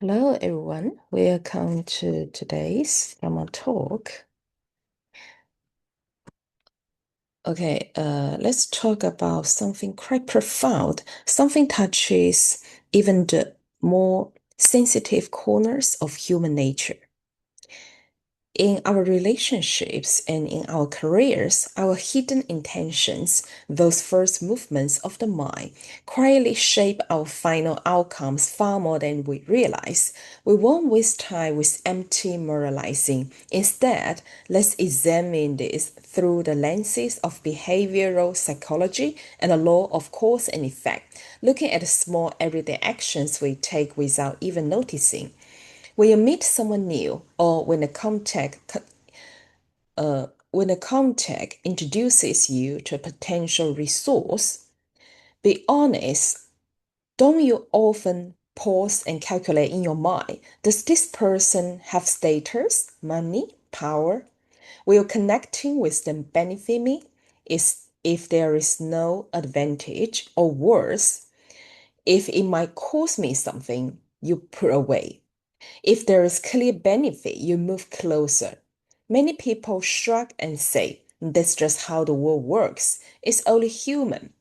Hello, everyone. Welcome to today's Dharma talk. Okay, let's talk about something quite profound. Something touches even the more sensitive corners of human nature. In our relationships and in our careers, our hidden intentions, those first movements of the mind, quietly shape our final outcomes far more than we realize. We won't waste time with empty moralizing. Instead, let's examine this through the lenses of behavioral psychology and the law of cause and effect, looking at the small everyday actions we take without even noticing. When you meet someone new or when a contact introduces you to a potential resource, be honest. Don't you often pause and calculate in your mind, does this person have status, money, power? Will connecting with them benefit me? Is if there is no advantage, or worse, if it might cost me something, you put away. If there is clear benefit, you move closer. Many people shrug and say, that's just how the world works. It's only human.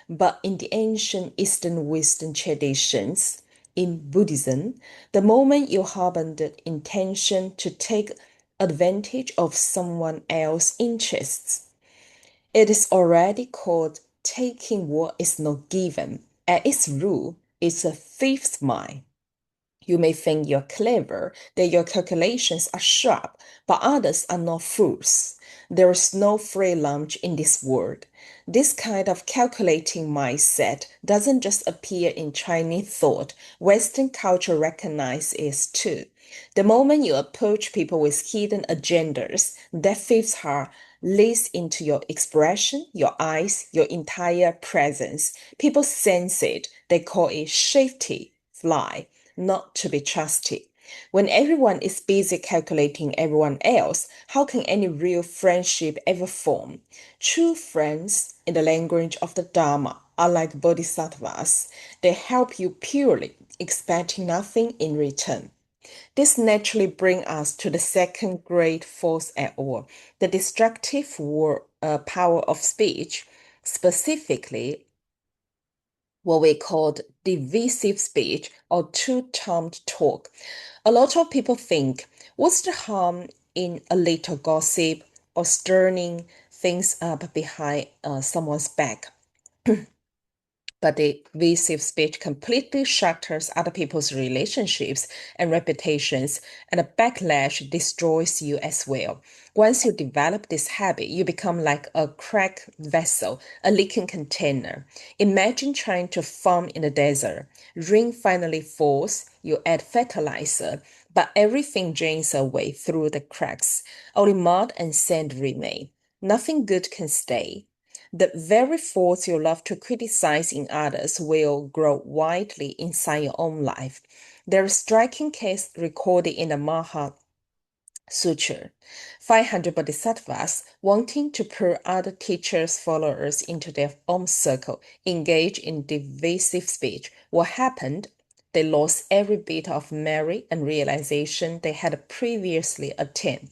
But in the ancient Eastern wisdom traditions, in Buddhism, the moment you harbor the intention to take advantage of someone else's interests, it is already called taking what is not given. At its root, it's a thief's mind. You may think you're clever, that your calculations are sharp, but others are not fools. There is no free lunch in this world. This kind of calculating mindset doesn't just appear in Chinese thought. Western culture recognizes it too. The moment you approach people with hidden agendas, that fifth heart leads into your expression, your eyes, your entire presence. People sense it. They call it safety, fly, not to be trusted. When everyone is busy calculating everyone else, how can any real friendship ever form? True friends, in the language of the Dharma, are like bodhisattvas. They help you purely, expecting nothing in return. This naturally brings us to the second great force at all, the destructive power of speech, specifically what we call divisive speech or two-toned talk. A lot of people think, what's the harm in a little gossip or stirring things up behind someone's back? But the evasive speech completely shatters other people's relationships and reputations, and the backlash destroys you as well. Once you develop this habit, you become like a cracked vessel, a leaking container. Imagine trying to farm in the desert. Rain finally falls, you add fertilizer, but everything drains away through the cracks. Only mud and sand remain. Nothing good can stay. The very faults you love to criticize in others will grow widely inside your own life. There is a striking case recorded in the Maha Sutra. 500 bodhisattvas, wanting to pull other teachers' followers into their own circle, engage in divisive speech. What happened? They lost every bit of merit and realization they had previously attained.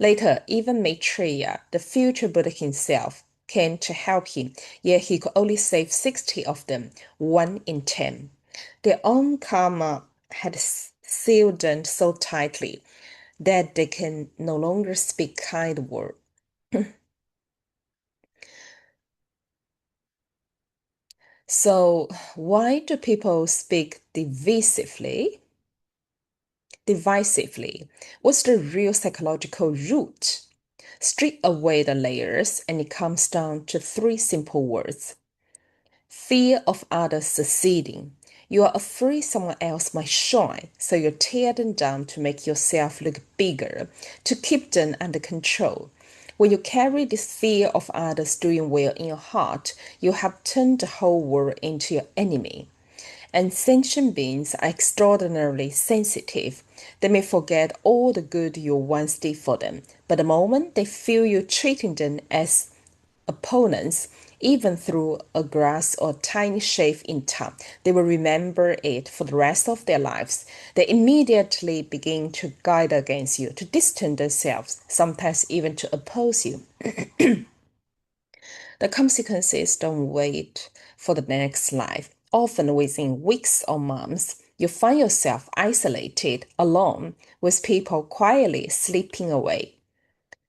Later, even Maitreya, the future Buddha himself, came to help him, yet he could only save 60 of them, 1 in 10. Their own karma had sealed them so tightly that they can no longer speak kind words. So, why do people speak divisively? Divisively, what's the real psychological root? Strip away the layers, and it comes down to three simple words: fear of others succeeding. You are afraid someone else might shine, so you tear them down to make yourself look bigger, to keep them under control. When you carry this fear of others doing well in your heart, you have turned the whole world into your enemy. And sentient beings are extraordinarily sensitive. They may forget all the good you once did for them, but the moment they feel you treating them as opponents, even through a grass or tiny shave in time. They will remember it for the rest of their lives. They immediately begin to guide against you, to distance themselves, sometimes even to oppose you. The consequences don't wait for the next life. Often within weeks or months, you find yourself isolated, alone, with people quietly slipping away.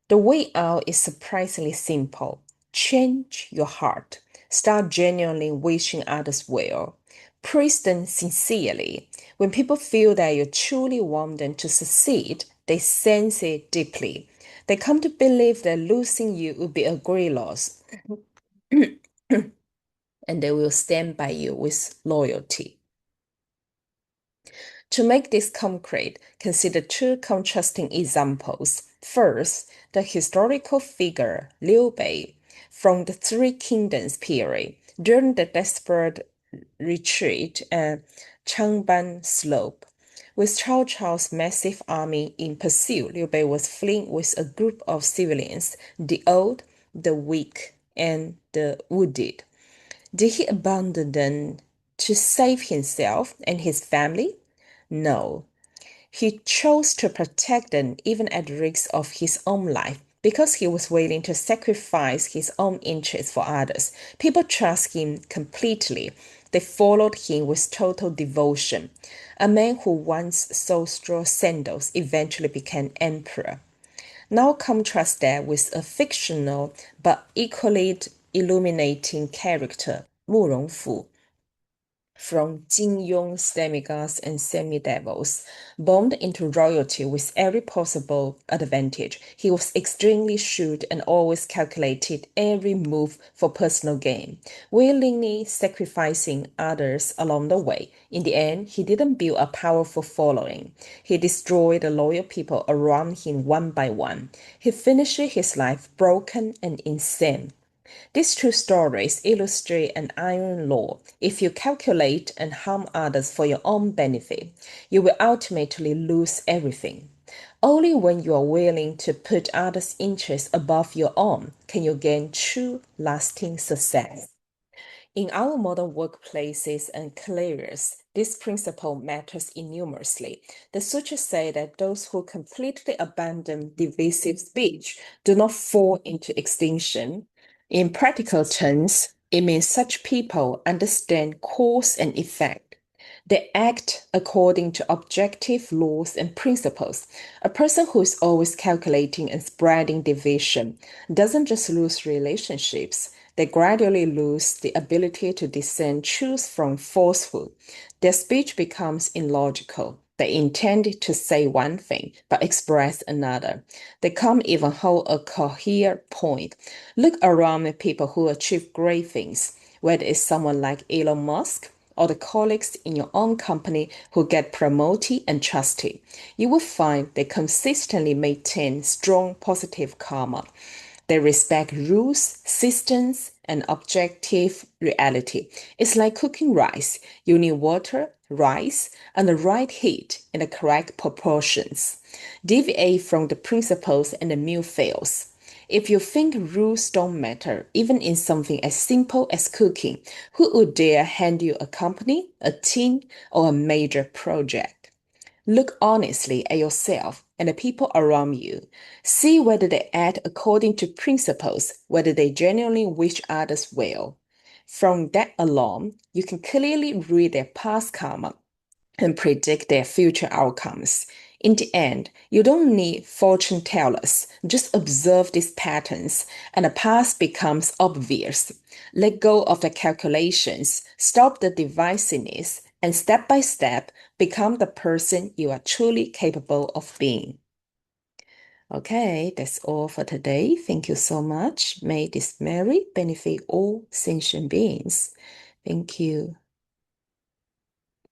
The way out is surprisingly simple. Change your heart. Start genuinely wishing others well. Praise them sincerely. When people feel that you truly want them to succeed, they sense it deeply. They come to believe that losing you would be a great loss, and they will stand by you with loyalty. To make this concrete, consider two contrasting examples. First, the historical figure Liu Bei from the Three Kingdoms period. During the desperate retreat at Changban Slope, with Cao Cao's massive army in pursuit, Liu Bei was fleeing with a group of civilians, the old, the weak, and the wounded. Did he abandon them to save himself and his family? No. He chose to protect them even at the risk of his own life because he was willing to sacrifice his own interests for others. People trust him completely. They followed him with total devotion. A man who once sold straw sandals eventually became emperor. Now contrast that with a fictional but equally illuminating character, Mu Rongfu, from Jin Yong's demigods and semi-devils, born into royalty with every possible advantage. He was extremely shrewd and always calculated every move for personal gain, willingly sacrificing others along the way. In the end, he didn't build a powerful following. He destroyed the loyal people around him one by one. He finished his life broken and insane. These two stories illustrate an iron law. If you calculate and harm others for your own benefit, you will ultimately lose everything. Only when you are willing to put others' interests above your own can you gain true, lasting success. In our modern workplaces and careers, this principle matters enormously. The sutras say that those who completely abandon divisive speech do not fall into extinction. In practical terms, it means such people understand cause and effect. They act according to objective laws and principles. A person who is always calculating and spreading division doesn't just lose relationships, they gradually lose the ability to discern truth from falsehood. Their speech becomes illogical. They intend to say one thing but express another. They can't even hold a coherent point. Look around at people who achieve great things, whether it's someone like Elon Musk or the colleagues in your own company who get promoted and trusted. You will find they consistently maintain strong positive karma. They respect rules, systems, and objective reality. It's like cooking rice. You need water, rice, and the right heat in the correct proportions. Deviate from the principles and the meal fails. If you think rules don't matter, even in something as simple as cooking, who would dare hand you a company, a team, or a major project? Look honestly at yourself and the people around you. See whether they act according to principles, whether they genuinely wish others well. From that alone, you can clearly read their past karma and predict their future outcomes. In the end, you don't need fortune tellers. Just observe these patterns, and the past becomes obvious. Let go of the calculations, stop the divisiveness, and step by step become the person you are truly capable of being. Okay, that's all for today. Thank you so much. May this merit benefit all sentient beings. Thank you.